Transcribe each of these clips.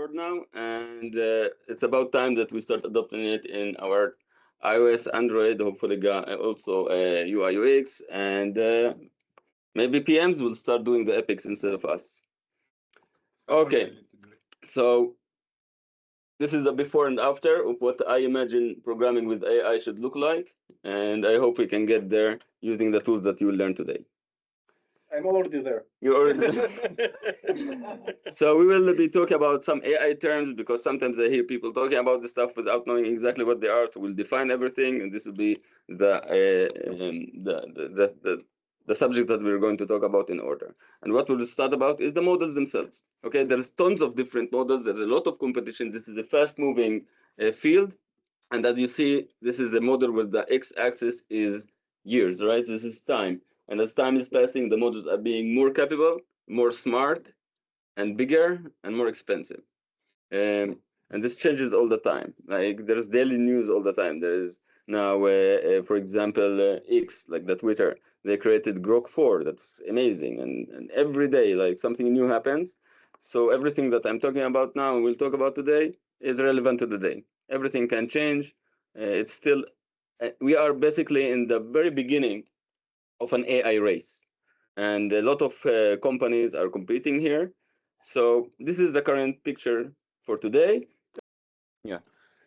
board now, and it's about time that we start adopting it in our iOS, Android, hopefully also UI UX, and maybe PMs will start doing the epics instead of us. Okay, so this is the before and after of what I imagine programming with AI should look like, and I hope we can get there using the tools that you will learn today. I'm already there. You're already there. So we will be talking about some AI terms, because sometimes I hear people talking about this stuff without knowing exactly what they are. So we'll define everything, and this will be the subject that we're going to talk about in order. And what we'll start about is the models themselves. Okay, there's tons of different models. There's a lot of competition. This is a fast-moving field, and as you see, this is a model where the x-axis is years, right? This is time. And as time is passing, the models are being more capable, more smart, and bigger, and more expensive. And this changes all the time. Like, there's daily news all the time. There is now, for example, X, like the Twitter. They created Grok 4. That's amazing. And every day, like, something new happens. So everything that I'm talking about now and we'll talk about today is relevant to today. Everything can change. It's still, we are basically in the very beginning of an AI race, and a lot of companies are competing here. So this is the current picture for today. Yeah.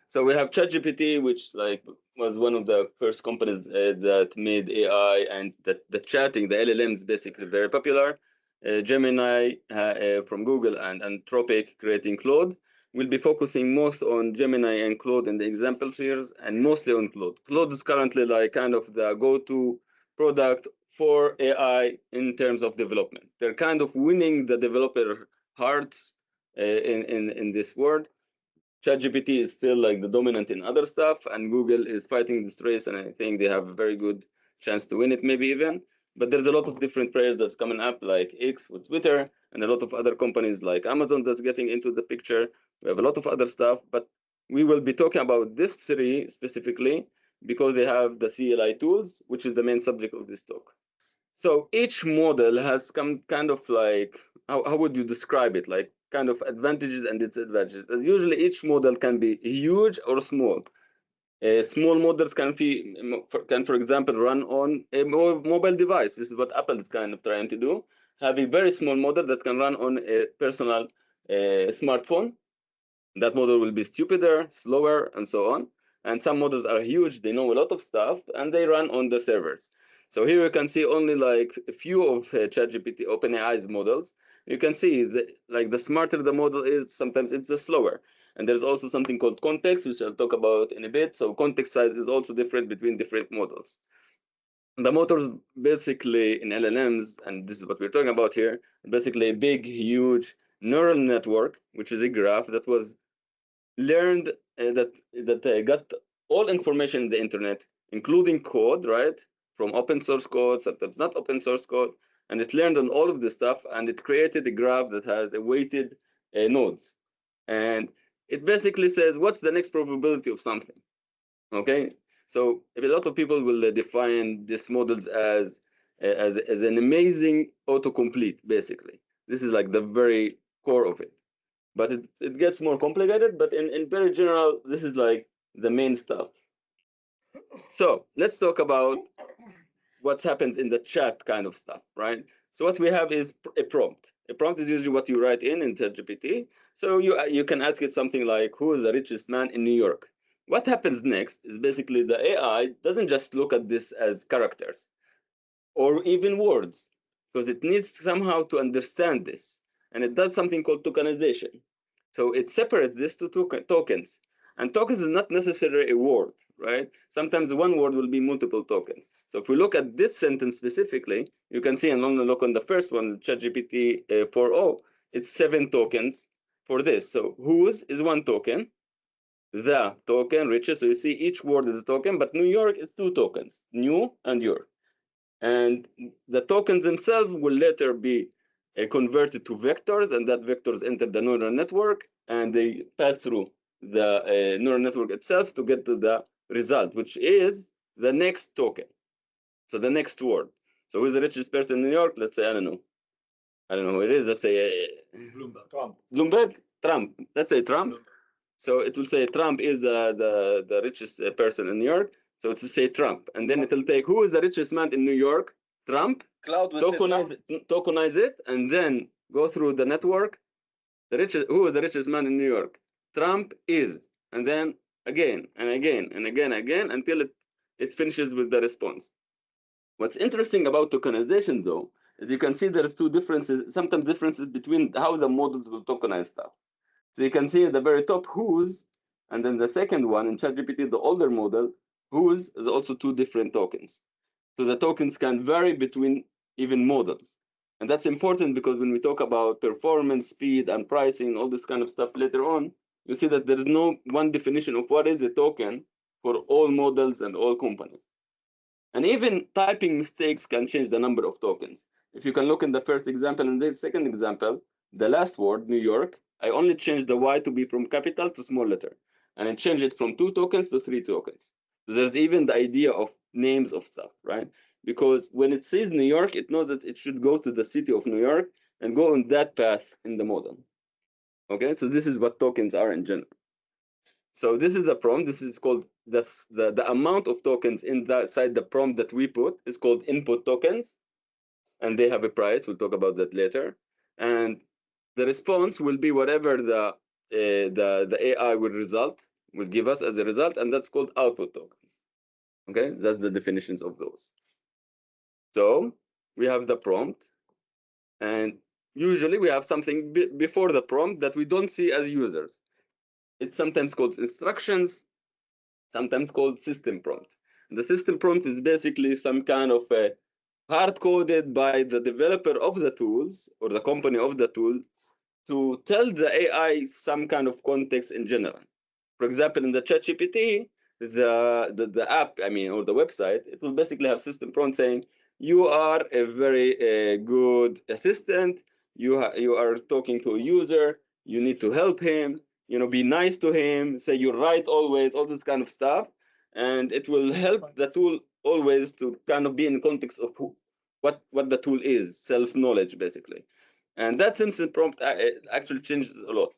So we have ChatGPT, which like was one of the first companies that made AI and the chatting, the LLMs, basically very popular. Gemini from Google and Anthropic creating Claude. We'll be focusing most on Gemini and Claude in the example series, and mostly on Claude. Claude is currently like kind of the go-to product for AI in terms of development. They're kind of winning the developer hearts in this world. ChatGPT is still like the dominant in other stuff, and Google is fighting this race, and I think they have a very good chance to win it, maybe even. But there's a lot of different players that's coming up, like X with Twitter, and a lot of other companies like Amazon that's getting into the picture. We have a lot of other stuff, but we will be talking about this three specifically because they have the CLI tools, which is the main subject of this talk. So each model has come kind of like, how would you describe it? Like kind of advantages and disadvantages. Usually each model can be huge or small. Small models can, for example, run on a mobile device. This is what Apple is kind of trying to do. Have a very small model that can run on a personal smartphone. That model will be stupider, slower, and so on. And some models are huge. They know a lot of stuff, and they run on the servers. So here you can see only like a few of ChatGPT, OpenAI's models. You can see that like the smarter the model is, sometimes it's the slower. And there's also something called context, which I'll talk about in a bit. So context size is also different between different models. The motors basically in LLMs, and this is what we're talking about here, basically a big, huge neural network, which is a graph that was learned that got all information in the internet, including code, right? From open source code, sometimes not open source code, and it learned on all of this stuff, and it created a graph that has a weighted nodes, and it basically says what's the next probability of something. Okay, so a lot of people will define these models as an amazing autocomplete. Basically, this is like the very core of it. But it gets more complicated, but in very general, this is like the main stuff. So let's talk about what happens in the chat kind of stuff, right? So what we have is a prompt. A prompt is usually what you write in ChatGPT. So you can ask it something like, who is the richest man in New York? What happens next is basically the AI doesn't just look at this as characters or even words, because it needs somehow to understand this. And it does something called tokenization. So it separates this to tokens. And tokens is not necessarily a word, right? Sometimes one word will be multiple tokens. So if we look at this sentence specifically, you can see, and I'm going to look on the first one, ChatGPT 4.0, it's 7 tokens for this. So whose is 1 token, the token, riches. So you see each word is a token, but New York is 2 tokens, new and York. And the tokens themselves will later be converted to vectors, and that vectors enter the neural network, and they pass through the neural network itself to get to the result, which is the next token. So the next word. So who's the richest person in New York? Let's say, I don't know who it is. Let's say Bloomberg. Bloomberg. Trump. Let's say Trump. So it will say Trump is the richest person in New York. So it will say Trump, and then it will take who is the richest man in New York, Trump. Cloud will Tokenize it, and then go through the network. Who is the richest man in New York? Trump is, and then again and again and again until it finishes with the response. What's interesting about tokenization, though, is you can see there's two differences, sometimes differences between how the models will tokenize stuff. So you can see at the very top whose, and then the second one in ChatGPT, the older model, whose is also two different tokens. So the tokens can vary between even models. And that's important because when we talk about performance, speed, and pricing, all this kind of stuff later on, you see that there is no one definition of what is a token for all models and all companies. And even typing mistakes can change the number of tokens. If you can look in the first example and the second example, the last word, New York, I only changed the Y to be from capital to small letter. And I changed it from 2 tokens to 3 tokens. So there's even the idea of names of stuff, right? Because when it says New York, it knows that it should go to the city of New York and go on that path in the model. Okay, so this is what tokens are in general. So this is a prompt. This is called the amount of tokens inside the prompt that we put is called input tokens, and they have a price. We'll talk about that later. And the response will be whatever the AI will give us as a result, and that's called output tokens. Okay, that's the definitions of those. So we have the prompt, and usually we have something before the prompt that we don't see as users. It's sometimes called instructions, sometimes called system prompt. The system prompt is basically some kind of a hard-coded by the developer of the tools or the company of the tool to tell the AI some kind of context in general. For example, in the ChatGPT, the app, I mean, or the website, it will basically have system prompt saying, you are a very good assistant, you are talking to a user, you need to help him, be nice to him, say you're right always, all this kind of stuff. And it will help the tool always to kind of be in context of what the tool is, self-knowledge, basically. And that system prompt actually changes a lot.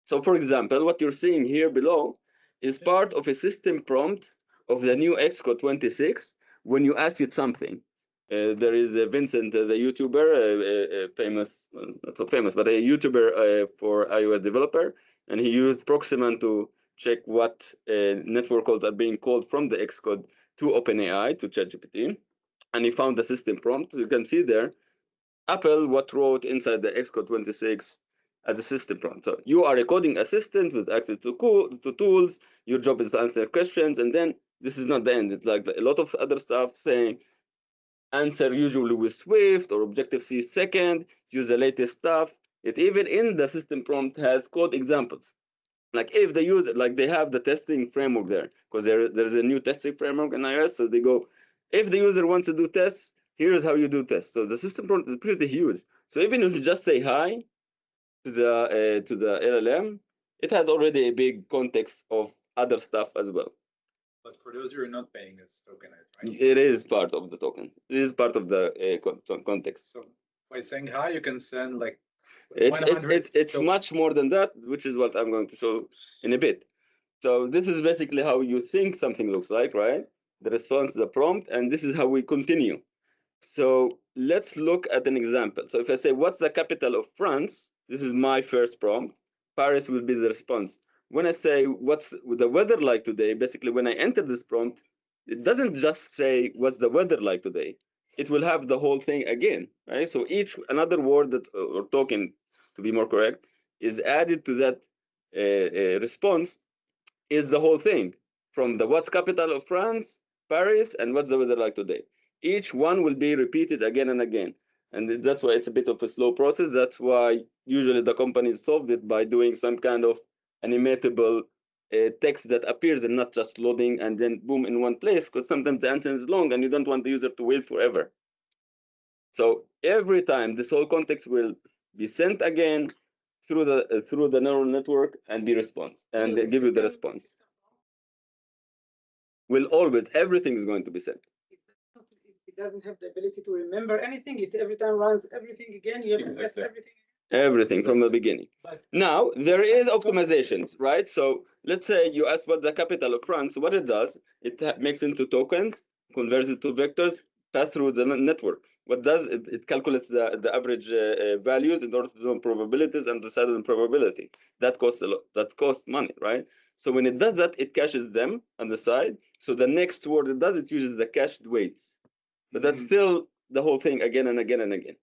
So for example, what you're seeing here below is part of a system prompt of the new Xcode 26 when you ask it something. There is Vincent, the YouTuber, famous, well, not so famous, but a YouTuber for iOS developer, and he used Proximant to check what network calls are being called from the Xcode to OpenAI, to ChatGPT, and he found the system prompt. You can see there Apple what wrote inside the Xcode 26 as a system prompt. So you are a coding assistant with access to tools. Your job is to answer questions. And then this is not the end. It's like a lot of other stuff saying answer usually with Swift or Objective-C second, use the latest stuff. It even in the system prompt has code examples. Like if the user, like they have the testing framework there, because there's a new testing framework in iOS. So they go, if the user wants to do tests, here's how you do tests. So the system prompt is pretty huge. So even if you just say hi to the LLM, it has already a big context of other stuff as well. But for those who are not paying, it's tokenized, right? It is part of the token. It is part of the context. So by saying hi, you can send like it's much more than that, which is what I'm going to show in a bit. So this is basically how you think something looks like, right? The response, the prompt, and this is how we continue. So let's look at an example. So if I say, what's the capital of France? This is my first prompt. Paris will be the response. When I say, what's the weather like today? Basically, when I enter this prompt, it doesn't just say, what's the weather like today? It will have the whole thing again, right? So another word that, or token, to be more correct, is added to that response is the whole thing from the what's capital of France, Paris, and what's the weather like today. Each one will be repeated again and again. And that's why it's a bit of a slow process. That's why usually the companies solved it by doing some kind of animatable text that appears and not just loading and then boom in one place, because sometimes the answer is long and you don't want the user to wait forever. So every time this whole context will be sent again through the neural network and be response and give you the response. Will always, everything is going to be sent. It doesn't have the ability to remember anything. It every time runs everything again. You have to test everything. Everything from the beginning. Now, there is optimizations, right? So let's say you ask what the capital of France, what it does, it makes into tokens, converts it to vectors, pass through the network. What does it? It calculates the average values in order to do probabilities and decide on probability. That costs a lot. That costs money, right? So when it does that, it caches them on the side. So the next word it does, it uses the cached weights. But that's still the whole thing again and again and again.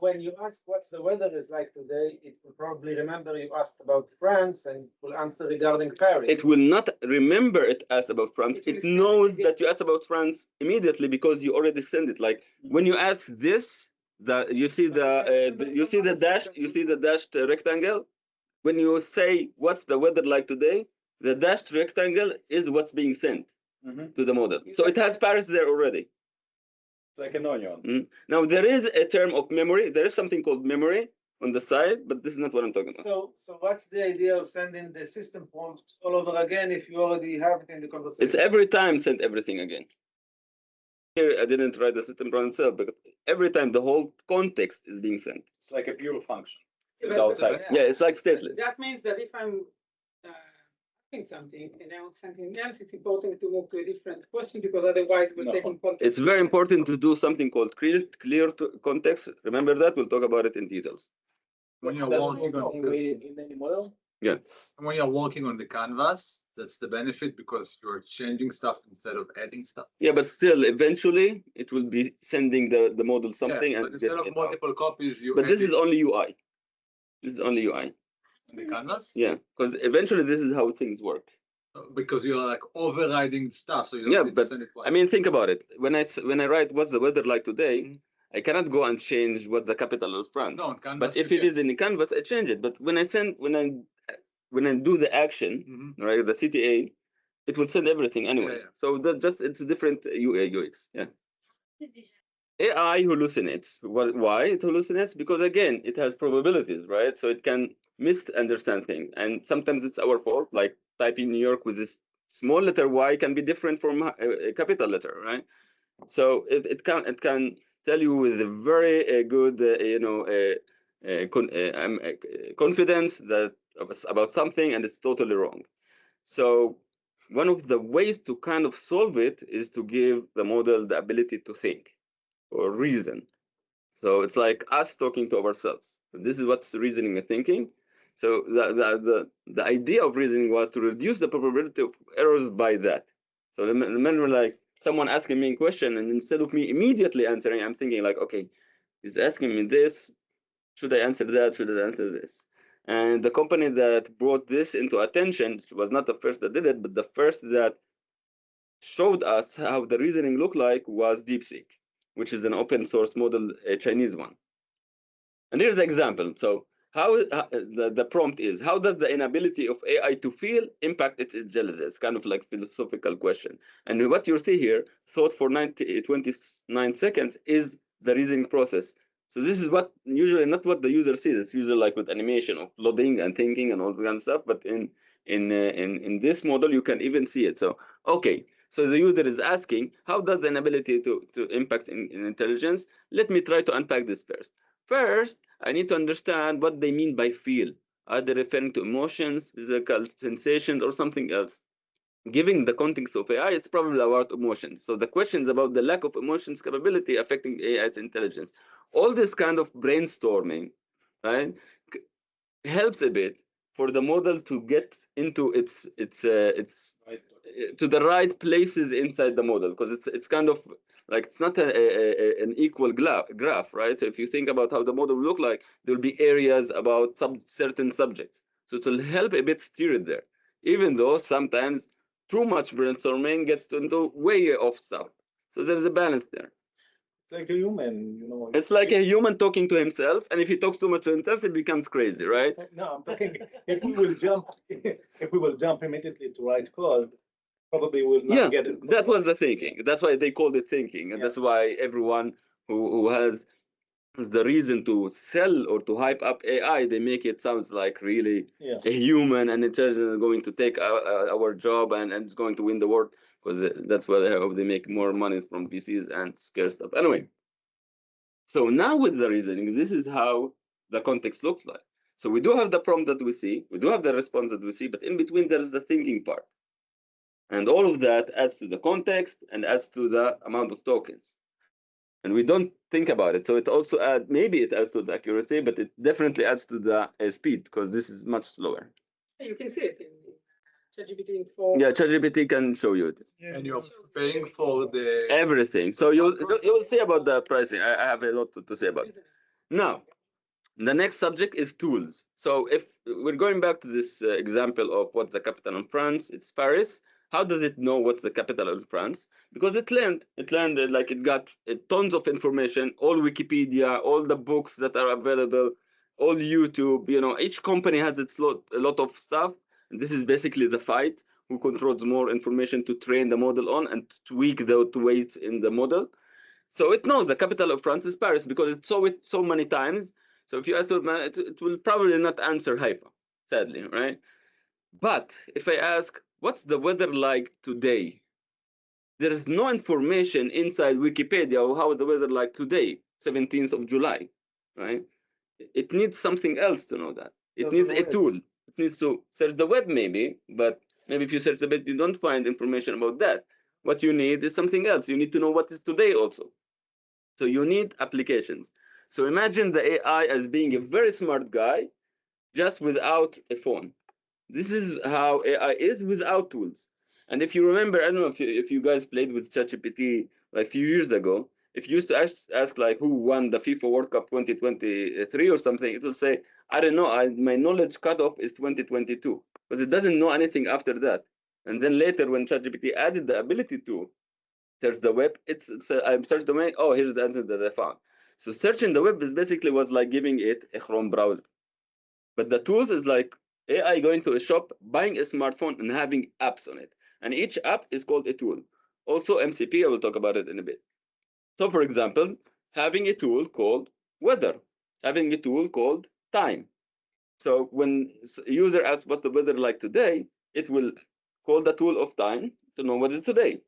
When you ask what's the weather is like today, it will probably remember you asked about France and will answer regarding Paris. It will not remember it asked about France. It knows that you asked about France immediately because you already sent it. Like when you ask this, you see the dashed rectangle. When you say what's the weather like today, the dashed rectangle is what's being sent to the model. So it has Paris there already. Like an onion. Now there is a term of memory. There is something called memory on the side, but this is not what I'm talking about. So what's the idea of sending the system prompt all over again if you already have it in the conversation? It's every time send everything again. Here I didn't write the system prompt itself, but every time the whole context is being sent. It's like a pure function. It's outside. Yeah, it's like stateless. That means that if I'm asking something and I want something else, it's important to move to a different question because otherwise we're taking context. It's very important to do something called clear context. Remember that? We'll talk about it in details. When you're working on in any model? Yeah. And when you're working on the canvas, that's the benefit because you're changing stuff instead of adding stuff. Yeah, but still, eventually, it will be sending the model something. Yeah, but instead of multiple copies, you. But this is only UI. This is only UI. On the canvas? Yeah, because eventually this is how things work. Because you're like overriding stuff, so you don't need to send it twice. I mean, think about it. When I write what's the weather like today, I cannot go and change what the capital of France. No, on canvas. But if it is in the canvas, I change it. But when I do the action, right, the CTA, it will send everything anyway. Yeah. So it's a different UI UX. Yeah. AI hallucinates. Why it hallucinates? Because again, it has probabilities, right? So it can misunderstand things, and sometimes it's our fault. Like typing New York with this small letter Y can be different from a capital letter, right? So it can tell you with a very good confidence that about something, and it's totally wrong. So one of the ways to kind of solve it is to give the model the ability to think or reason. So it's like us talking to ourselves. This is what's reasoning and thinking. So the idea of reasoning was to reduce the probability of errors by that. So remember, like someone asking me a question, and instead of me immediately answering, I'm thinking like, okay, he's asking me this. Should I answer that? Should I answer this? And the company that brought this into attention was not the first that did it, but the first that showed us how the reasoning looked like was DeepSeek, which is an open source model, a Chinese one. And here's the example. So the prompt is, how does the inability of AI to feel impact its intelligence? Kind of like philosophical question. And what you see here, thought for 29 seconds, is the reasoning process. So this is what usually not what the user sees. It's usually like with animation of loading and thinking and all that kind of stuff. But in this model, you can even see it. So okay. So the user is asking, how does the inability to impact in intelligence? Let me try to unpack this first. First, I need to understand what they mean by feel. Are they referring to emotions, physical sensations, or something else? Given the context of AI, it's probably about emotions. So the question is about the lack of emotions capability affecting AI's intelligence. All this kind of brainstorming, right, helps a bit for the model to get into its to the right places inside the model, because it's kind of like it's not an equal graph, right? So if you think about how the model will look like, there will be areas about certain subjects. So it will help a bit steer it there, even though sometimes too much brainstorming gets into way off stuff. So there's a balance there. It's like a human, you know. It's like a human talking to himself, and if he talks too much to himself, it becomes crazy, right? No, I'm talking if we will jump immediately to write code, probably will not get it. That was the thinking. That's why they called it thinking, and that's why everyone who has the reason to sell or to hype up AI, they make it sounds like really a human and intelligent is going to take our job and it's going to win the world, because that's why they make more money from VCs and scare stuff. Anyway, So now with the reasoning, this is how the context looks like. So we do have the prompt that we see, we do have the response that we see, but in between there's the thinking part. And all of that adds to the context and adds to the amount of tokens. And we don't think about it. So it also adds, maybe it adds to the accuracy, but it definitely adds to the speed because this is much slower. You can see it in ChatGPT 4. Yeah, ChatGPT can show you it. And you're paying for the Everything. So you'll see about the pricing. I have a lot to say about it. Now, the next subject is tools. So if we're going back to this example of what's the capital in France, it's Paris. How does it know what's the capital in France? Because it learned like it got tons of information, all Wikipedia, all the books that are available, all YouTube. Each company has its a lot of stuff. And this is basically the fight: who controls more information to train the model on and tweak the weights in the model. So it knows the capital of France is Paris because it saw it so many times. So if you ask it, it will probably not answer haifa, sadly, right? But if I ask, what's the weather like today? There is no information inside Wikipedia of how is the weather like today, 17th of July, right? It needs something else to know that. It needs a tool. It needs to search the web maybe, but maybe if you search the web, you don't find information about that. What you need is something else. You need to know what is today also. So you need applications. So imagine the AI as being a very smart guy, just without a phone. This is how AI is without tools. And if you remember, I don't know if you guys played with ChatGPT like a few years ago, if you used to ask like who won the FIFA World Cup 2023 or something, it will say, I don't know, my knowledge cutoff is 2022, because it doesn't know anything after that. And then later when ChatGPT added the ability to search the web, I searched the web, oh, here's the answer that I found. So searching the web is basically was like giving it a Chrome browser. But the tools is like AI going to a shop, buying a smartphone and having apps on it. And each app is called a tool. Also MCP, I will talk about it in a bit. So for example, having a tool called weather, having a tool called time. So when a user asks what's the weather like today, it will call the tool of time to know what is today,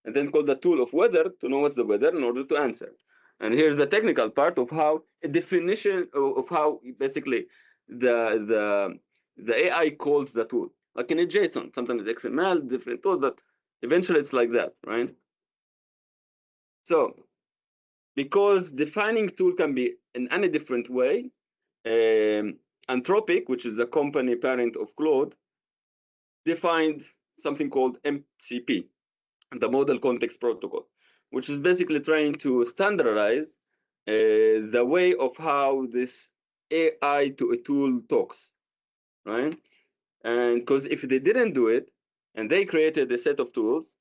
and then call the tool of weather to know what's the weather in order to answer. And here's the technical part of how a definition of how basically the AI calls the tool, like in a JSON, sometimes XML, different tools, but eventually it's like that, right? So because defining tool can be in any different way, Anthropic, which is the company parent of Claude, defined something called MCP, the Model Context Protocol, which is basically trying to standardize the way of how this AI to a tool talks, right? And because if they didn't do it and they created a set of tools,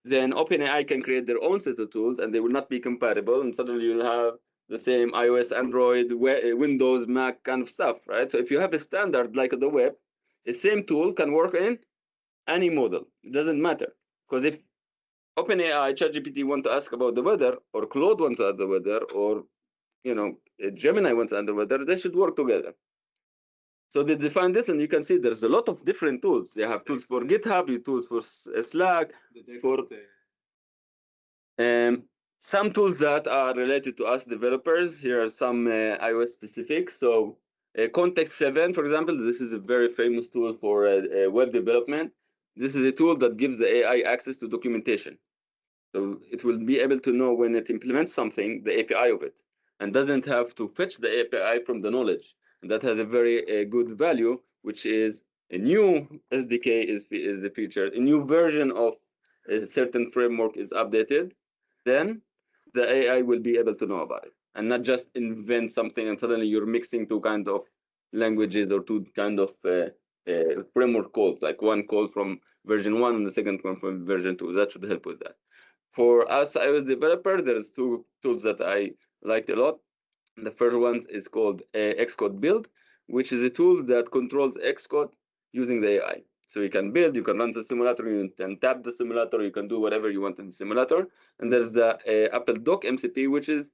then OpenAI can create their own set of tools and they will not be compatible. And suddenly you'll have the same iOS, Android, Windows, Mac kind of stuff, right? So if you have a standard like the web, the same tool can work in any model. It doesn't matter. Because if OpenAI, ChatGPT want to ask about the weather, or Claude wants to ask the weather, or Gemini wants to ask the weather, they should work together. So they define this, and you can see there's a lot of different tools. They have tools for GitHub, tools for Slack, for some tools that are related to us developers. Here are some iOS specific. So Context 7, for example, this is a very famous tool for web development. This is a tool that gives the AI access to documentation. So it will be able to know when it implements something, the API of it, and doesn't have to fetch the API from the knowledge. And that has a very good value, which is a new SDK is the feature, a new version of a certain framework is updated, then the AI will be able to know about it and not just invent something and suddenly you're mixing two kind of languages or two kind of framework calls, like one call from version 1 and the second one from version 2. That should help with that. For us iOS developer, there's two tools that I liked a lot. The first one is called Xcode Build, which is a tool that controls Xcode using the AI. So you can build, you can run the simulator, you can tap the simulator, you can do whatever you want in the simulator. And there's the Apple Doc MCP, which is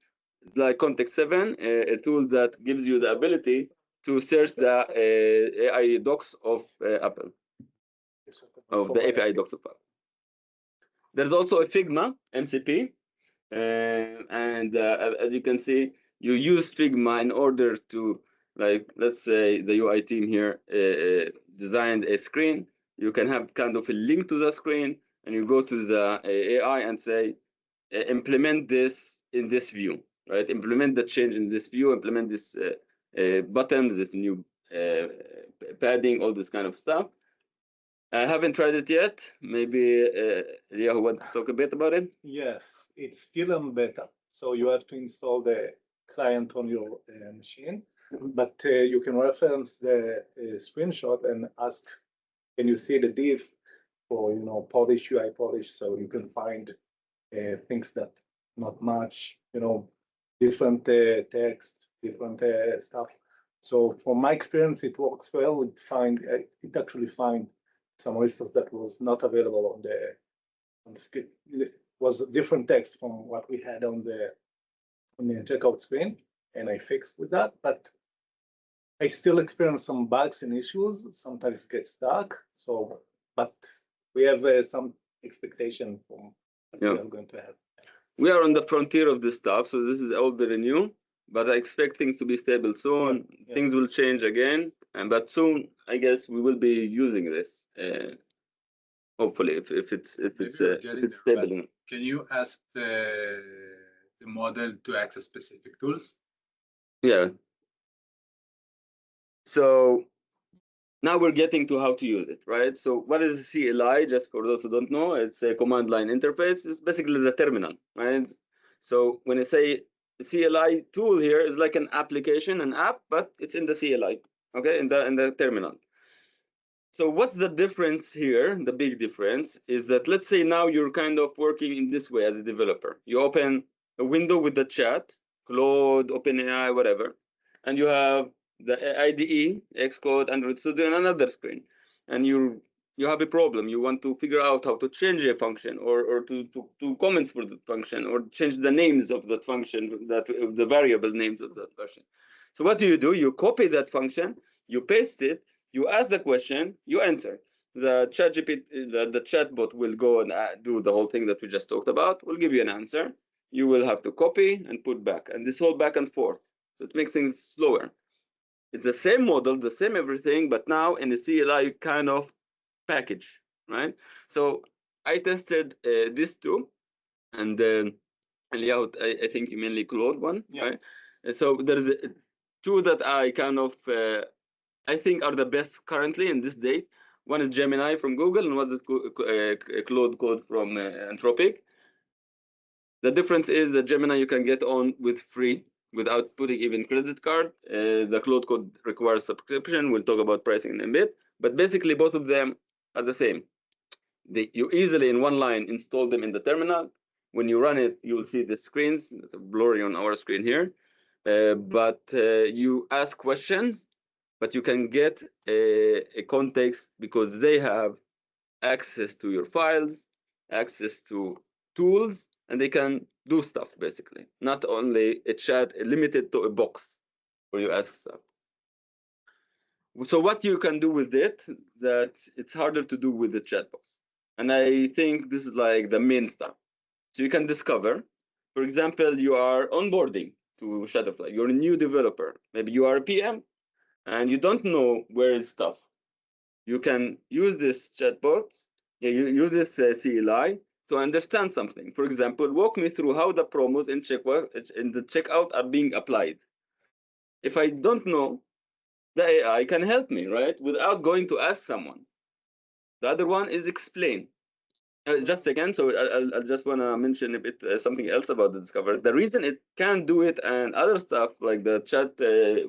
like Context 7, a tool that gives you the ability to search the AI docs of Apple, of the API docs of Apple. There's also a Figma MCP, And as you can see, you use Figma in order to, like, let's say the UI team here designed a screen. You can have kind of a link to the screen, and you go to the AI and say, implement this in this view, right? Implement the change in this view, implement this buttons, this new padding, all this kind of stuff. I haven't tried it yet. Maybe Leah want to talk a bit about it? Yes, it's still on beta. So you have to install the client on your machine, but you can reference the screenshot and ask, can you see the div for, polish, UI polish, so you can find things that not much, different text, different stuff. So from my experience, it works well. It actually find some resource that was not available on the screen. It was different text from what we had on the checkout screen, and I fixed with that. But I still experience some bugs and issues. Sometimes it gets stuck. So, but we have some expectation from what we are going to have. We are on the frontier of this stuff, so this is all very new. But I expect things to be stable soon. Yeah. Things will change again, but soon I guess we will be using this. Hopefully, if it's stable. Can you ask the model to access specific tools? Yeah. So now we're getting to how to use it, right? So what is CLI? Just for those who don't know, it's a command line interface. It's basically the terminal, right? So when I say CLI tool here is like an application, an app, but it's in the CLI, okay, in the terminal. So what's the difference here? The big difference is that, let's say now you're kind of working in this way as a developer. You open a window with the chat, Claude, OpenAI, whatever, and you have the IDE, Xcode, Android Studio, and another screen, and you have a problem. You want to figure out how to change a function, or to comments for the function, or change the names of that function, the variable names of that function. So what do? You copy that function, you paste it, you ask the question, you enter. The chatbot will go and do the whole thing that we just talked about. Will give you an answer. You will have to copy and put back, and this whole back and forth. So it makes things slower. It's the same model, the same everything, but now in a CLI kind of package, right? So I tested this too, and layout. I think you mainly Claude one, right? And so there's two that I kind of I think are the best currently in this date. One is Gemini from Google, and one is Claude Code from Anthropic. The difference is that Gemini you can get on with free without putting even credit card. The Claude Code requires subscription. We'll talk about pricing in a bit, but basically both of them are the same. You easily in one line install them in the terminal. When you run it, you will see the screens blurry on our screen here. But you ask questions, but you can get a context because they have access to your files, access to tools, and they can do stuff basically. Not only a chat limited to a box where you ask stuff. So what you can do with it that it's harder to do with the chat box. And I think this is like the main stuff. So you can discover, for example, you are onboarding to Shutterfly. You're a new developer. Maybe you are a PM and you don't know where is stuff. You can use this chatbot, you use this CLI to understand something. For example, walk me through how the promos in the checkout are being applied. If I don't know, the AI can help me, right? Without going to ask someone. The other one is explain. Just again, so I just want to mention a bit something else about the Discover. The reason it can do it and other stuff like the chat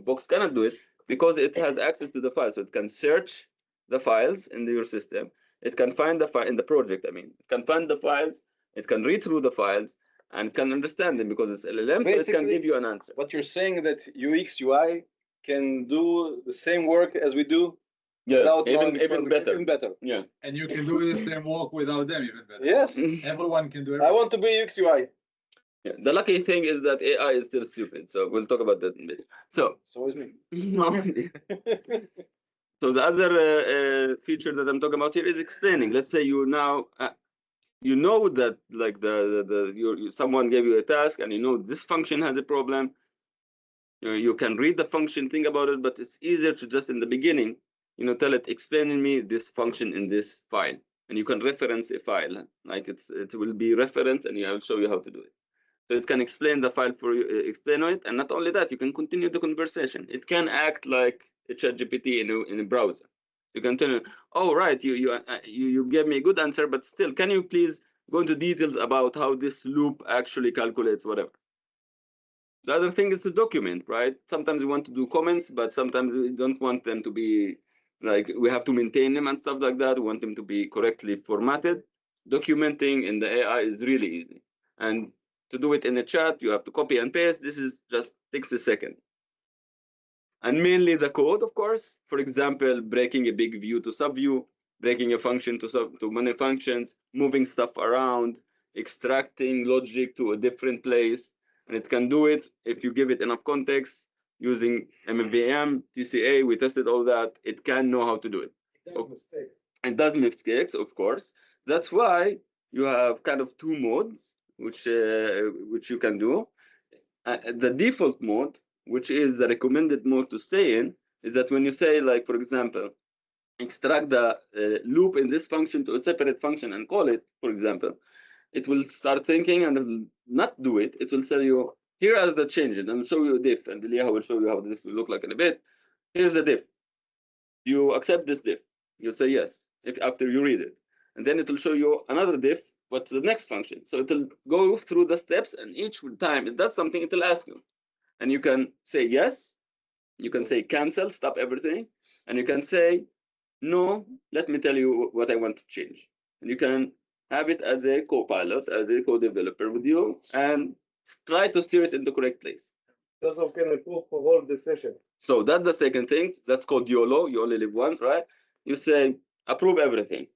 box cannot do it because it has access to the files. So it can search the files in your system. It can find the file in the project. I mean, it can find the files. It can read through the files and can understand them because it's LLM. So it can give you an answer. What you're saying that UX UI can do the same work as we do. Yeah, even better. Yeah, and you can do the same work without them even better. Yes, everyone can do it. I want to be UX UI. Yeah, the lucky thing is that AI is still stupid, so we'll talk about that in a bit. So is me. So the other feature that I'm talking about here is explaining. Let's say you now you know that like someone gave you a task and you know this function has a problem. You can read the function, think about it, but it's easier to just in the beginning, tell it, explain me this function in this file, and you can reference a file, like it will be referenced, and I'll show you how to do it. So it can explain the file for you, explain it, and not only that, you can continue the conversation. It can act like a ChatGPT in a browser. You can tell it, oh right, you gave me a good answer, but still, can you please go into details about how this loop actually calculates whatever? The other thing is to document, right? Sometimes we want to do comments, but sometimes we don't want them to be like, we have to maintain them and stuff like that. We want them to be correctly formatted. Documenting in the AI is really easy. And to do it in a chat, you have to copy and paste. This is just takes a second. And mainly the code, of course. For example, breaking a big view to subview, breaking a function to many functions, moving stuff around, extracting logic to a different place. And it can do it if you give it enough context using MVM, TCA. We tested all that. It can know how to do it. It does mistakes, of course. That's why you have kind of two modes, which you can do. The default mode, which is the recommended mode to stay in, is that when you say, like, for example, extract the loop in this function to a separate function and call it, for example, it will start thinking and it will not do it. It will tell you, here are the changes, and I'll show you a diff, and Liah will show you how this will look like in a bit. Here's the diff. You accept this diff. You say yes after you read it. And then it will show you another diff. What's the next function? So it will go through the steps, and each time it does something, it will ask you. And you can say yes. You can say cancel, stop everything. And you can say, no, let me tell you what I want to change. And you can have it as a co-pilot, as a co-developer with you, and try to steer it in the correct place. That's how can improve for whole decision. So that's the second thing. That's called YOLO. You only live once, right? You say, approve everything.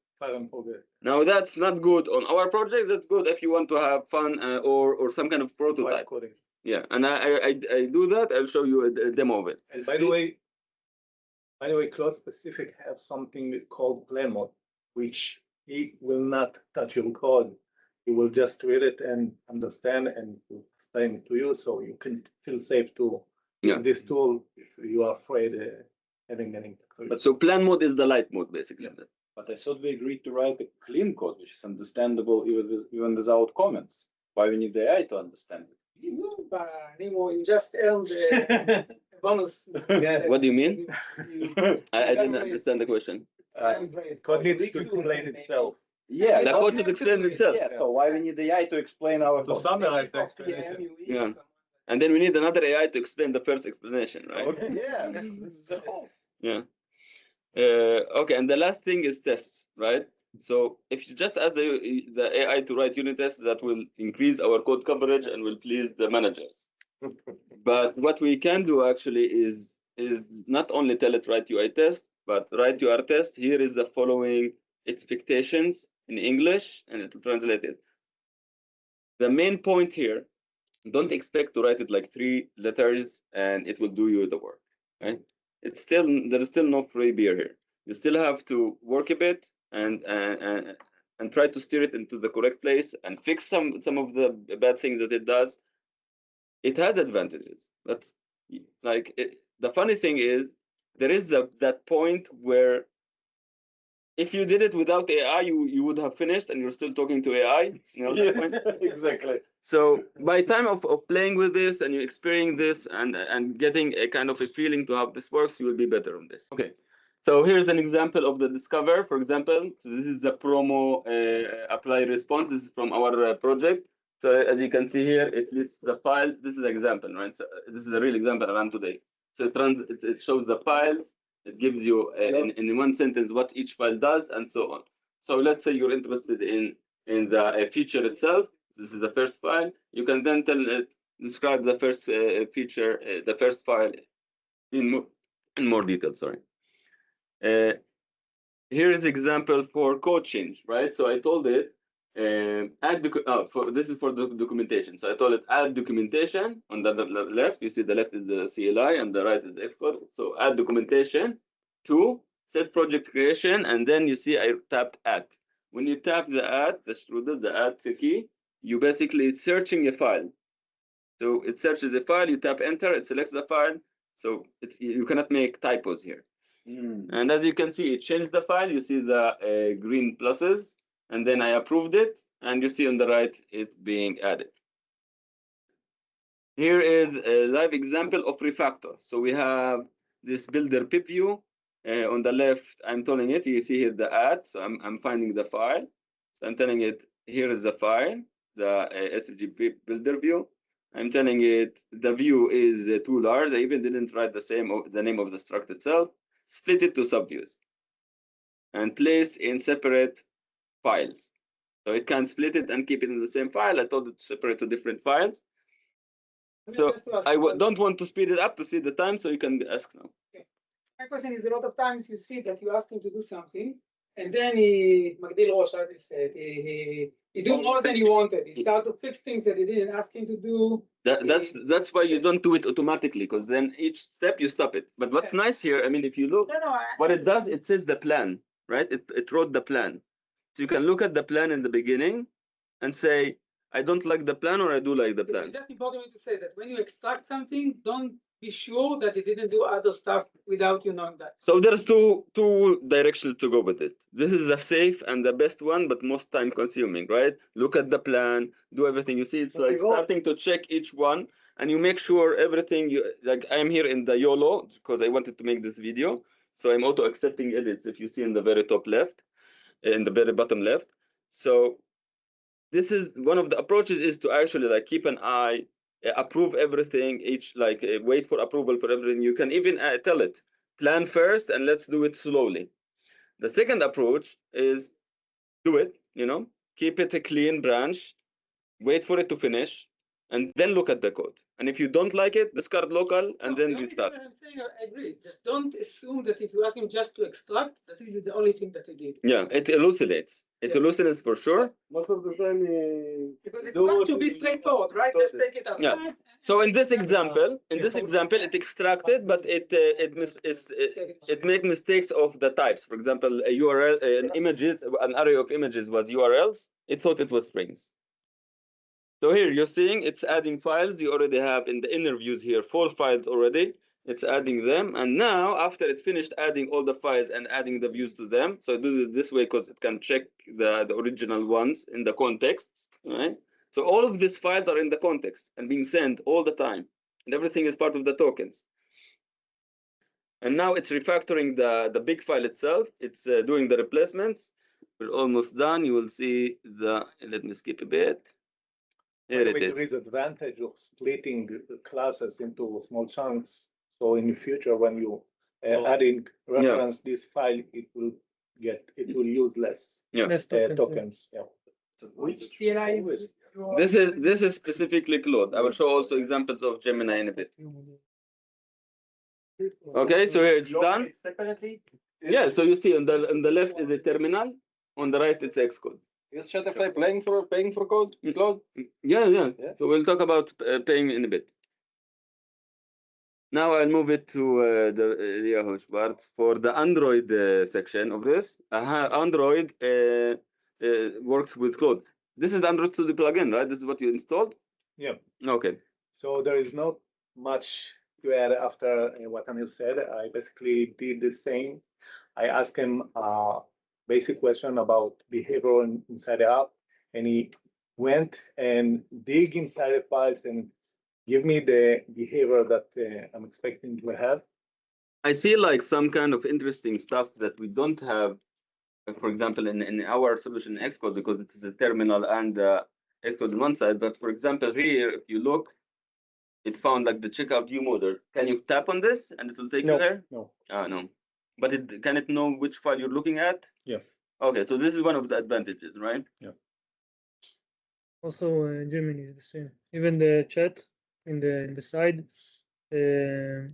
Now that's not good on our project. That's good if you want to have fun or some kind of prototype. Yeah, and I do that. I'll show you a demo of it. And by the way, Claude specific have something called plan mode, which he will not touch your code. He will just read it and understand and explain it to you, so you can feel safe to use this tool if you are afraid of having any. But so plan mode is the light mode, basically. Yeah. But I thought we agreed to write a clean code, which is understandable even without comments. Why we need the AI to understand it? You just earned a bonus. What do you mean? I didn't understand the question. Code needs to explain itself. Yeah, the code needs to explain itself. Yeah, so why we need the AI to explain our code? To summarize the explanation. Yeah. And then we need another AI to explain the first explanation, right? Okay. Yeah. Yeah. Okay, and the last thing is tests, right? So if you just ask the AI to write unit tests, that will increase our code coverage and will please the managers. But what we can do actually is not only tell it write UI test, but write UR test. Here is the following expectations in English, and it will translate it. The main point here, don't expect to write it like 3 letters and it will do you the work, right? There is still no free beer here. You still have to work a bit and try to steer it into the correct place and fix some of the bad things that it does. It has advantages, but like the funny thing is there is that point where if you did it without AI, you would have finished and you're still talking to AI. Yes, exactly. So by time of playing with this and you experiencing this and getting a kind of a feeling to how this works, you will be better on this. Okay. So here's an example of the Discover, for example. So this is the promo apply response. This is from our project. So as you can see here, it lists the file. This is an example, right? So this is a real example I ran today. So it shows the files. It gives you in one sentence what each file does and so on. So let's say you're interested in the feature itself. This is the first file. You can then tell it, describe the first feature, the first file in more detail, sorry. Here is example for code change, right? So I told it, this is for the documentation. So I told it add documentation on the left. You see the left is the CLI and the right is Xcode. So add documentation to set project creation, and then you see I tapped add. when you tap the add, the strudel, the add key, you basically searching a file. So it searches a file, you tap enter, it selects the file. So you cannot make typos here. And as you can see, it changed the file. You see the green pluses, and then I approved it, and you see on the right it being added. Here is a live example of refactor. So we have this builder pip view. On the left, I'm telling it, you see here the add. So I'm finding the file. So I'm telling it, here is the file, the SFG builder view. I'm telling it the view is too large. I even didn't write the name of the struct itself. Split it to subviews and place in separate files. So it can split it and keep it in the same file. I told it to separate to different files. So I don't want to speed it up to see the time, so you can ask now. Okay. My question is, a lot of times you see that you ask him to do something, and then he magdil rosh, as you said, he do more than you wanted. He started to fix things that he didn't ask him to do. That's why you don't do it automatically, because then each step you stop it. But what's nice here, I mean, if you look, what it does, it says the plan, right? It wrote the plan. So you can look at the plan in the beginning and say, I don't like the plan, or I do like the plan. It's just important to say that when you extract something, don't be sure that it didn't do other stuff without you knowing that. So there's two directions to go with it. This is the safe and the best one, but most time consuming, right? Look at the plan, do everything. You see, it's like starting to check each one, and you make sure everything like I'm here in the YOLO because I wanted to make this video. So I'm auto accepting edits, if you see in the very top left, in the very bottom left. So this is one of the approaches, is to actually like keep an eye, approve everything, wait for approval for everything. You can even tell it, plan first and let's do it slowly. The second approach is do it, keep it a clean branch, wait for it to finish, and then look at the code. And if you don't like it, discard local and then restart. I'm saying I agree. Just don't assume that if you ask him just to extract, that this is the only thing that he did. Yeah, it elucidates. It hallucinates for sure. Most of the time, because extract should be straightforward, right? Just take it out. Yeah. So in this example, it extracted, but it made mistakes of the types. For example, a URL, an array of images was URLs. It thought it was strings. So here you're seeing it's adding files. You already have in the inner views here 4 files already. It's adding them, and now after it finished adding all the files and adding the views to them, so it does it this way because it can check the original ones in the context, right? So all of these files are in the context and being sent all the time, and everything is part of the tokens. And now it's refactoring the big file itself. It's doing the replacements. We're almost done. You will see let me skip a bit. Here it is. There is advantage of splitting classes into small chunks. So in the future, when you adding reference this file, it will use less tokens. Yeah. So which CLI? This is specifically Claude. I will show also examples of Gemini in a bit. Okay, so here it's done. Separately? Yeah, so you see on the left is a terminal, on the right it's Xcode. Is Shutterfly paying for code in Claude? Yeah. So we'll talk about paying in a bit. Now I'll move it to the Yahoo Schwartz for the Android section of this. Android works with Claude. This is Android Studio plugin, right? This is what you installed? Yeah. Okay. So there is not much to add after what Anil said. I basically did the same. I asked him a basic question about behavior inside the app, and he went and dig inside the files and give me the behavior that I'm expecting to have. I see like some kind of interesting stuff that we don't have, for example, in our solution in Xcode, because it is a terminal and Xcode on one side. But for example, here, if you look, it found like the checkout view model. Can you tap on this and it will take you there? No. No. But can it know which file you're looking at? Yeah. Okay, so this is one of the advantages, right? Yeah. Also, Gemini is the same. Even the chat in the side, it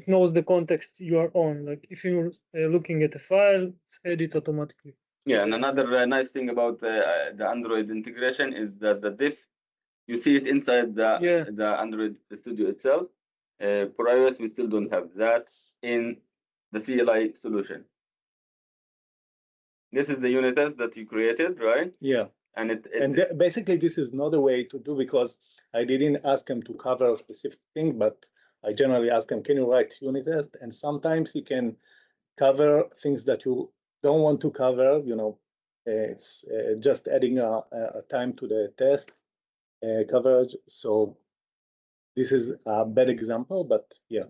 knows the context you are on. Like if you're looking at a file, it's edit automatically. Yeah, and another nice thing about the Android integration is that the diff, you see it inside the Android Studio itself. For iOS, we still don't have that in the CLI solution. This is the unit test that you created, right? Yeah. And basically, this is not a way to do, because I didn't ask him to cover a specific thing, but I generally ask him, can you write unit test? And sometimes he can cover things that you don't want to cover. It's just adding a time to the test coverage. So this is a bad example, but yeah.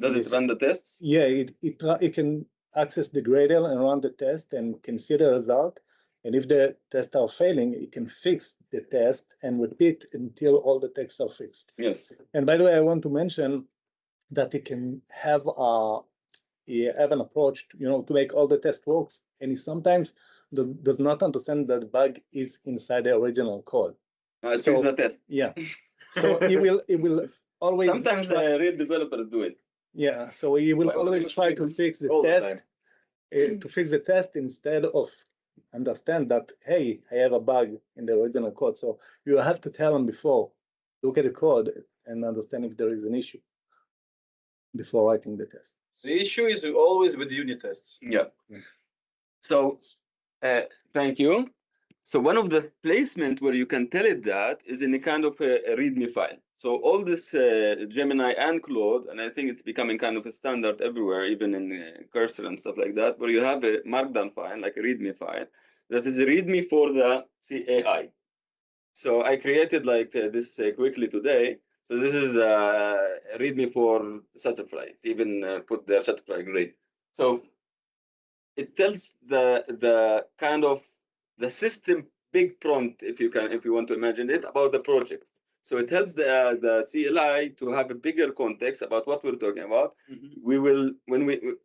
Does it run the tests? Yeah, it can access the Gradle and run the test and can see the result. And if the tests are failing, it can fix the test and repeat until all the tests are fixed. Yes. And by the way, I want to mention that it can have an approach to make all the test works, and it sometimes does not understand that the bug is inside the original code. It fixes the test. Yeah. So it will always. Sometimes real developers do it. Yeah. So he will always try to fix the test. To fix the test instead of understand that, hey, I have a bug in the original code. So you have to tell them before, look at the code and understand if there is an issue before writing the test. The issue is always with unit tests. Yeah. So thank you. So one of the placement where you can tell it that is in a kind of a README file. So all this Gemini and Claude, and I think it's becoming kind of a standard everywhere, even in Cursor and stuff like that, where you have a markdown file, like a README file, that is a README for the CAI. So I created like this quickly today. So this is a README for Shutterfly. Even put the Shutterfly grade. So it tells the kind of the system big prompt, if you want to imagine it, about the project. So it helps the CLI to have a bigger context about what we're talking about. We will,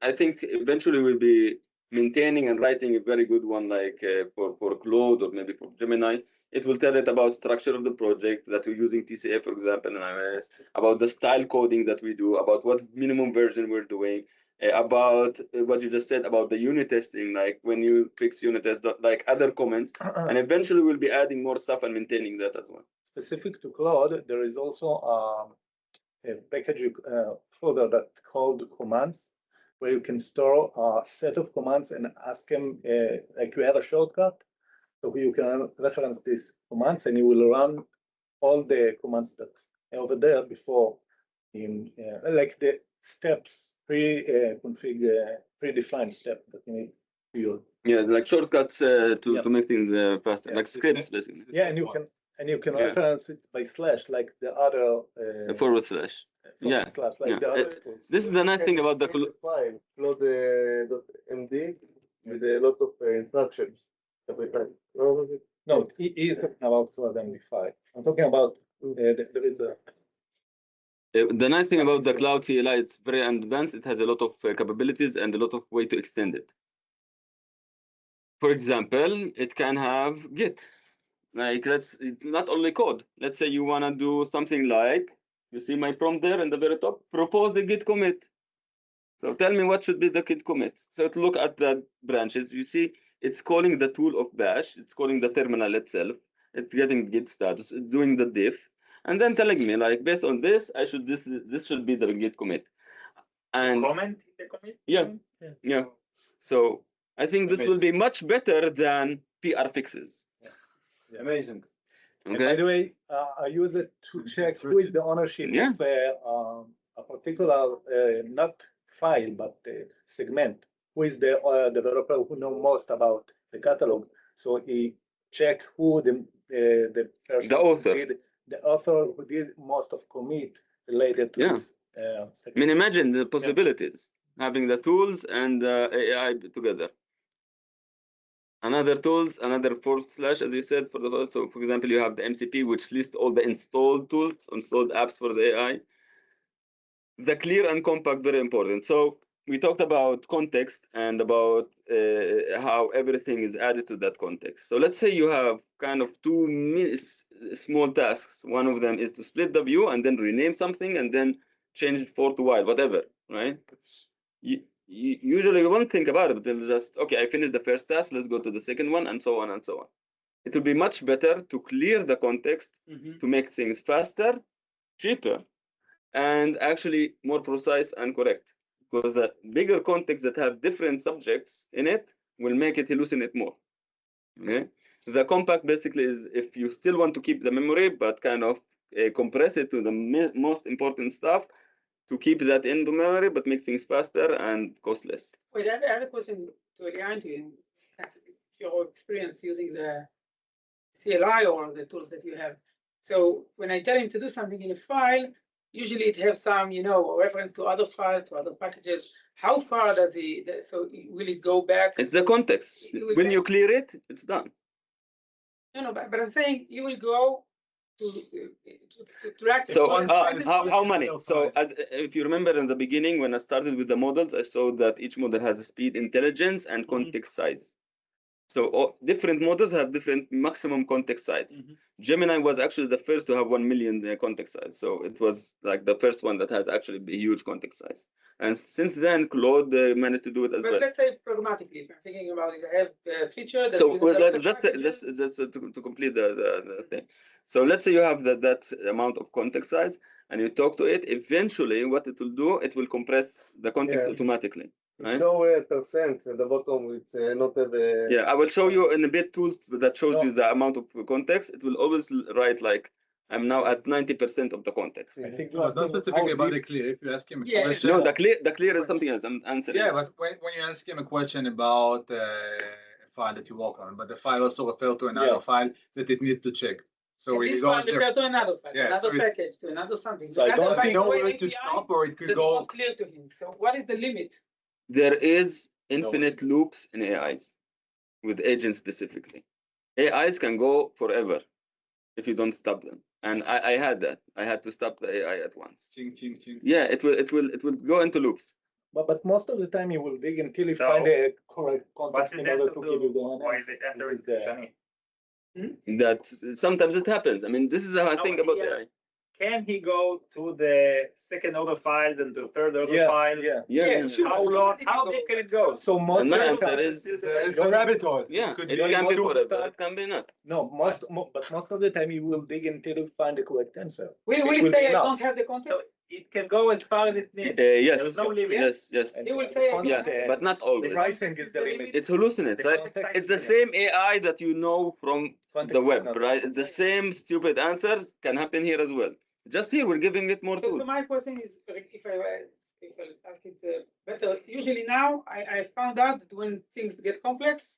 I think eventually we'll be maintaining and writing a very good one, like for Claude or maybe for Gemini. It will tell it about structure of the project, that we're using TCA, for example, in iOS, about the style coding that we do, about what minimum version we're doing, about what you just said about the unit testing, like when you fix unit test, like other comments, and eventually we'll be adding more stuff and maintaining that as well. Specific to Claude, there is also a package folder that called commands, where you can store a set of commands and ask them, like you have a shortcut, so you can reference these commands and you will run all the commands that are over there before, like the steps, predefined step that you need to use. Yeah, like shortcuts to make things faster, like scripts basically. Yeah, and you can reference it by slash, like the other forward slash. Yeah. Slash, like the other tools. This is the nice thing about the file, Claude.md, with a lot of instructions every time. No, he is talking about Claude.md5. I'm talking about there is a. The nice thing about the Cloud CLI, it's very advanced. It has a lot of capabilities and a lot of way to extend it. For example, it can have Git. Like it's not only code. Let's say you want to do something like, you see my prompt there in the very top, propose the Git commit. So tell me what should be the Git commit. So to look at the branches, you see it's calling the tool of bash, it's calling the terminal itself, it's getting Git status, it's doing the diff, and then telling me, like, based on this, this should be the Git commit. And Comment the commit? Yeah. So I think this will be much better than PR fixes. Yeah. Amazing. Okay. And by the way, I use it to check who is the ownership of a particular, not file, but segment. Who is the developer who knows most about the catalog? So he check who the person, the author who did most of commit related to this segment. I mean, imagine the possibilities, having the tools and AI together. Another tools, another forward slash, as you said, for the, so for example, you have the MCP, which lists all the installed tools, installed apps for the AI. The clear and compact, very important. So we talked about context and about how everything is added to that context. So let's say you have kind of two small tasks. One of them is to split the view and then rename something and then change it for to while, whatever, right? Usually we won't think about it, but they'll just, okay, I finished the first task, let's go to the second one, and so on and so on. It will be much better to clear the context, to make things faster, cheaper, and actually more precise and correct. Because the bigger context that have different subjects in it will make it hallucinate more. Okay? The compact basically is if you still want to keep the memory, but kind of compress it to the most important stuff to keep that in the memory, but make things faster and cost less. Wait, I have a question to Elian, your experience using the CLI or the tools that you have. So when I tell him to do something in a file, usually it has some, reference to other files, to other packages. How far does he, so will it go back? It's the context. When you clear it, it's done. No, but I'm saying you will go to track. So how many? So if you remember in the beginning, when I started with the models, I showed that each model has a speed, intelligence, and context size. So different models have different maximum context size. Gemini was actually the first to have 1 million context size. So it was like the first one that has actually a huge context size. And since then, Claude managed to do it as well. But let's say pragmatically, if I'm thinking about it, I have a feature that so just to complete the thing. So let's say you have that amount of context size and you talk to it. Eventually, what it will do, it will compress the context automatically. Right? Show percent at the bottom. It's not have a... Yeah, I will show you in a bit tools that shows you the amount of context. It will always write like I'm now at 90% of the context. I think No, not specifically about the clear. If you ask him a question, no, the clear is something else. I'm answering. Yeah, but when you ask him a question about a file that you work on, but the file also refers to another file that it needs to check. So this file refers to another file, another package, to another something. So I don't know where to stop, or it could go. Not clear to him. So what is the limit? There is infinite loops in AIs with agents specifically. AIs can go forever if you don't stop them. And I had that. I had to stop the AI at once. Ching, ching, ching. Yeah, it will go into loops. But most of the time you will dig until you find a correct context in order to give you the answer. Why is it entering the That sometimes it happens. I mean, this is how I think about AI. Can he go to the second order files and to third order files? Yeah. How deep can it go? So most And of my the answer time, is It's a rabbit hole. yeah, It could it be can be two. forever, it can be not. no, most of the time you will dig until you find the correct answer. Will It it will say be I enough. don't have the context? It can go as far as it needs. Yes. There is no limit. Yes. And He will say But not the always. pricing is the limit. It hallucinates, The right? context It's the is same AI that you know from Context the is web, not- right? It's the same stupid answers can happen here as well. Just here, we're giving it more So tools. my question is, if I ask it better, usually now I found out that when things get complex,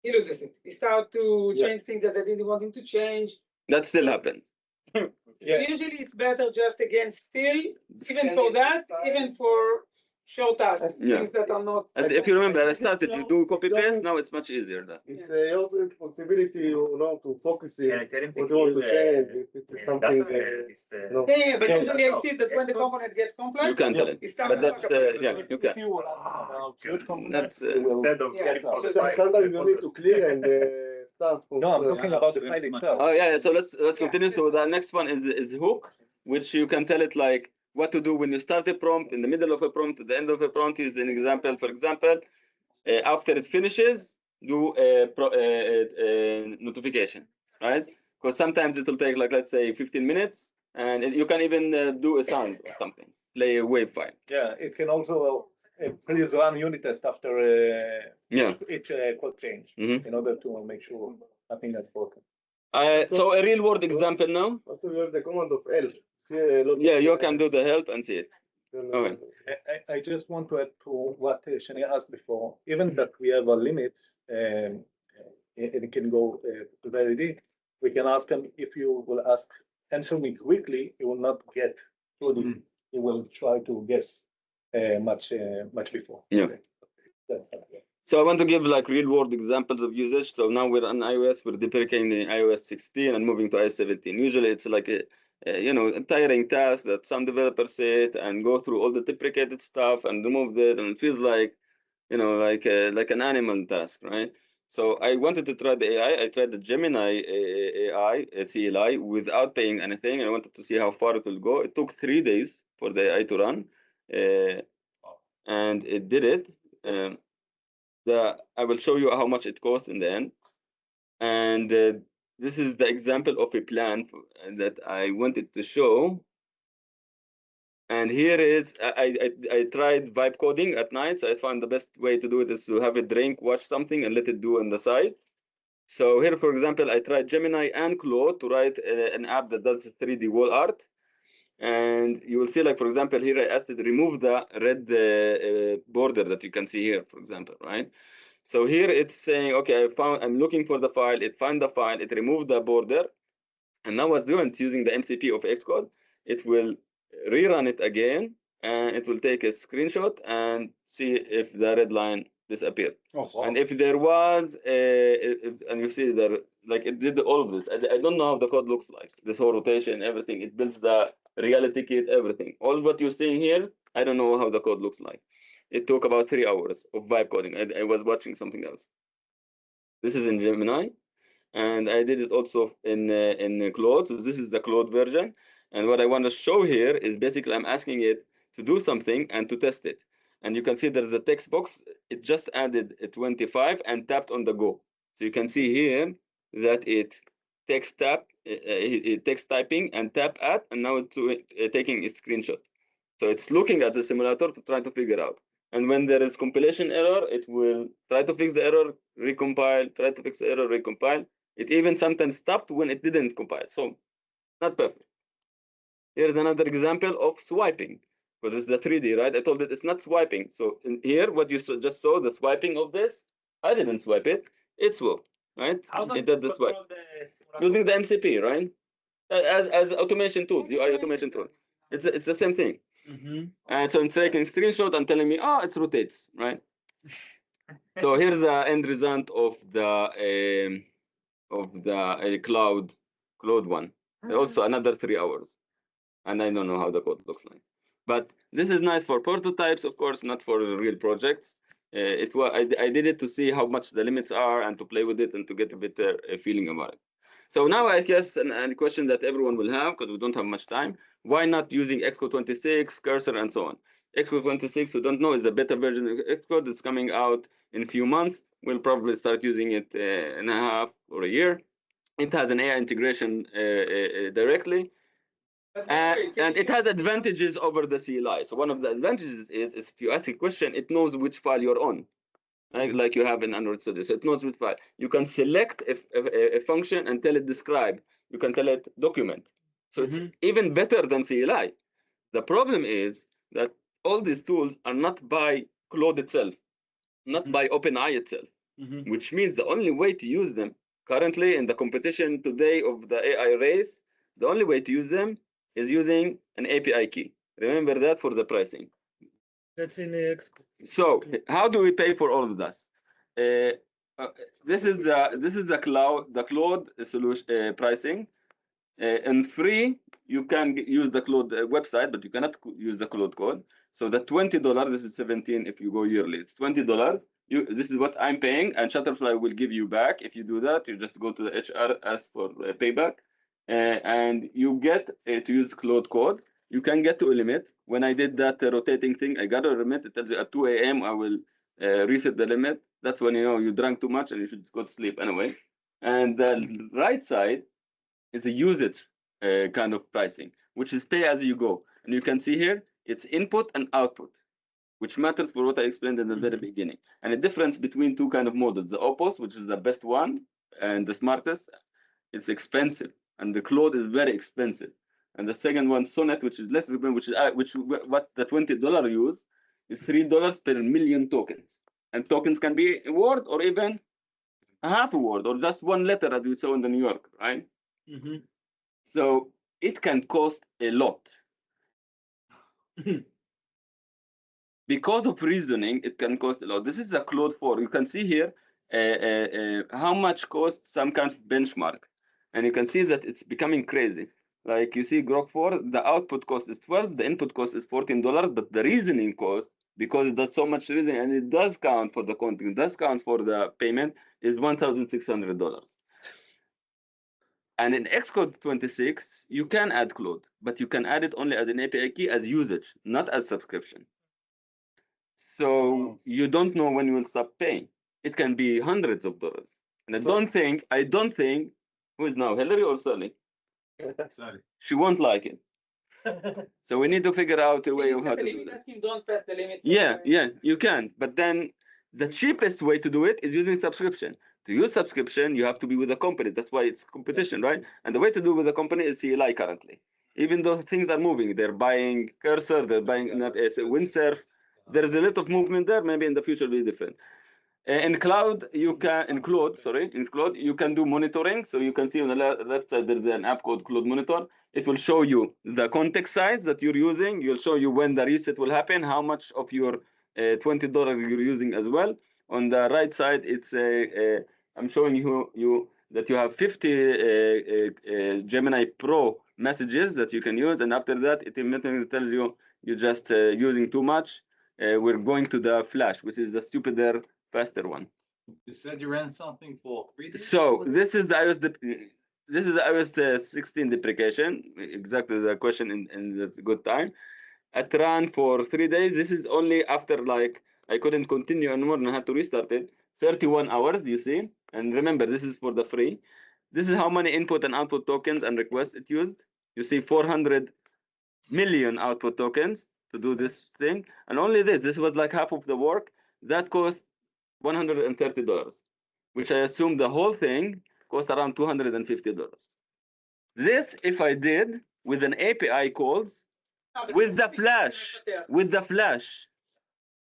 he loses it. He starts to change things that I didn't want him to change. That still happens. So usually it's better just again still, even for that, even for short tasks, things that are not. As if you remember, I started, you do copy paste, now it's much easier. It's your responsibility, to focus it. Can I tell him What to you want to kill change, if it's something, But usually I see that when the component gets complex, You can tell it. it starts But to that's, talk about it. you can. If you will ask about huge components, That's, you will Instead of Yeah. getting So sometimes you need to clear and start from. No, I'm talking about the file itself. Oh yeah, so let's continue. So the next one is hook, which you can tell it like what to do when you start a prompt, in the middle of a prompt, at the end of a prompt. Is an example. For example, after it finishes, do a notification, right? Because sometimes it will take like, let's say 15 minutes, and you can even do a sound or something, play a wave file. Yeah, it can also please run unit test after each code change in order to make sure nothing that's broken. So a real world example now. Also, you have the command of help. Yeah, you can do the help and see it. Okay. I just want to add to what Shani asked before. Even that we have a limit, and it can go very deep. We can ask them if you will answer me quickly, you will not get too deep. You will try to guess much before. Yeah. So I want to give like real world examples of usage. So now we're on iOS, we're deprecating iOS 16 and moving to iOS 17. Usually it's like a tiring task that some developers sit and go through all the deprecated stuff and remove it, and it feels like, like an animal task, right? So I wanted to try the AI. I tried the Gemini AI CLI without paying anything. I wanted to see how far it will go. It took 3 days for the AI to run, and it did it. I will show you how much it cost in the end. And this is the example of a plan that I wanted to show. And here is, I tried vibe coding at night. So I found the best way to do it is to have it drink, watch something, and let it do on the side. So here, for example, I tried Gemini and Claude to write an app that does 3D wall art. And you will see, like, for example, here I asked it to remove the red border that you can see here, for example, right? So here it's saying, okay, I'm looking for the file. It found the file. It removed the border. And now what's doing, it's using the MCP of Xcode. It will rerun it again, and it will take a screenshot and see if the red line disappeared. Oh, wow. And if there was, and you see there, like it did all of this. I don't know how the code looks like. This whole rotation, everything. It builds the reality kit, everything. All what you're seeing here, I don't know how the code looks like. It took about 3 hours of vibe coding. I was watching something else. This is in Gemini, and I did it also in Claude. So this is the Claude version. And what I want to show here is basically I'm asking it to do something and to test it. And you can see there's a text box. It just added a 25 and tapped on the go. So you can see here that it text typing and tap at, and now it's taking a screenshot. So it's looking at the simulator to try to figure out. And when there is compilation error, it will try to fix the error, recompile, try to fix the error, recompile. It even sometimes stopped when it didn't compile. So not perfect. Here's another example of swiping, because it's the 3D, right? I told it it's not swiping. So in here, what you just saw, the swiping of this, I didn't swipe it. It swooped, right? How does It did the swipe. control the Using the MCP, right? As automation tools, UI automation tool. It's the same thing. And so it's taking screenshot and telling me, oh, it rotates, right? So here's the end result of the Claude one. Also another 3 hours, and I don't know how the code looks like. But this is nice for prototypes, of course, not for real projects. I did it to see how much the limits are and to play with it and to get a better feeling about it. So now I guess a question that everyone will have, because we don't have much time, why not using Xcode 26, Cursor, and so on? Xcode 26, who don't know, is a beta version of Xcode. It's coming out in a few months. We'll probably start using it in a half or a year. It has an AI integration directly. And it has advantages over the CLI. So one of the advantages is if you ask a question, it knows which file you're on. Like you have in Android Studio. So it knows which file. You can select a function and tell it describe. You can tell it document. So it's even better than CLI. The problem is that all these tools are not by Claude itself, not by OpenAI itself, which means the only way to use them currently in the competition today of the AI race, the only way to use them is using an API key. Remember that for the pricing. That's in Xcode. So how do we pay for all of this? This is the Claude solution pricing. In free, you can use the Claude website, but you cannot use the Claude code. So the $20, this is 17 if you go yearly. It's $20. This is what I'm paying, and Shutterfly will give you back. If you do that, you just go to the HR, ask for payback, and you get to use Claude code. You can get to a limit. When I did that rotating thing, I got a limit. It tells you at 2 a.m. I will reset the limit. That's when you know you drank too much and you should go to sleep anyway. And the right side is a usage kind of pricing, which is pay as you go. And you can see here, it's input and output, which matters for what I explained in the very beginning. And the difference between two kind of models, the Opus, which is the best one and the smartest, it's expensive. And the Claude is very expensive. And the second one, Sonnet, which is less expensive, which what the $20 use is $3 per million tokens. And tokens can be a word or even a half a word or just one letter, as we saw in the New York, right? So it can cost a lot. Because of reasoning, it can cost a lot. This is the Claude 4. You can see here how much costs some kind of benchmark. And you can see that it's becoming crazy. Like you see Grok 4, the output cost is 12, the input cost is $14, but the reasoning cost, because it does so much reasoning and it does count for the content, it does count for the payment, is $1,600. And in Xcode 26, you can add Claude, but you can add it only as an API key as usage, not as subscription. So you don't know when you will stop paying. It can be hundreds of dollars. And I don't think, who is now, Hillary or Sally? Sorry. She won't like it. So we need to figure out a Can way you of set how the to do limit? that. Ask him, don't pass the limit. Yeah, you can. But then the cheapest way to do it is using subscription. To use subscription, you have to be with a company. That's why it's competition, right? And the way to do it with a company is CLI currently. Even though things are moving, they're buying Cursor, they're buying not as Windsurf. There's a lot of movement there. Maybe in the future will be different. In Cloud, you can in Cloud you can do monitoring. So you can see on the left side there's an app called Cloud Monitor. It will show you the context size that you're using. You'll show you when the reset will happen, how much of your $20 you're using as well. On the right side, it's I'm showing you that you have 50 Gemini Pro messages that you can use, and after that, it immediately tells you you're just using too much. We're going to the Flash, which is the stupider, faster one. You said you ran something for 3 days? So this is the iOS 16 deprecation. Exactly the question in the good time. It ran for 3 days. This is only after like I couldn't continue anymore and I had to restart it. 31 hours, you see. And remember, this is for the free. This is how many input and output tokens and requests it used. You see 400 million output tokens to do this thing. And only this was like half of the work. That cost $130, which I assume the whole thing cost around $250. This, if I did with an API calls, with the Flash.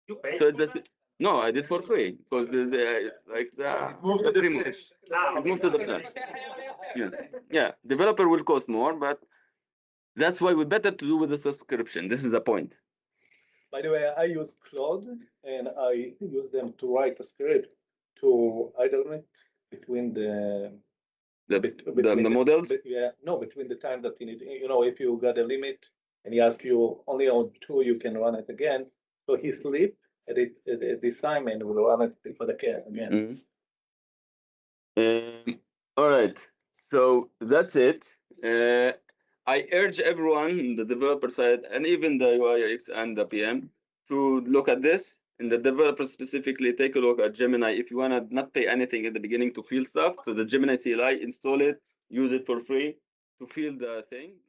You pay. So it's just no, I did for free because Move to the Flash. it moved to the Flash. Yeah, developer will cost more, but that's why we better to do with the subscription. This is the point. By the way, I use Claude and I use them to write a script to alternate between the models. Between the time that you need. If you got a limit and he asks you only on 2, you can run it again. So he sleep at this time and will run it for the care again. All right, so that's it. I urge everyone, the developer side, and even the UI UX and the PM, to look at this. In the developer specifically, take a look at Gemini. If you want to not pay anything at the beginning to feel stuff, so the Gemini CLI, install it, use it for free to feel the thing.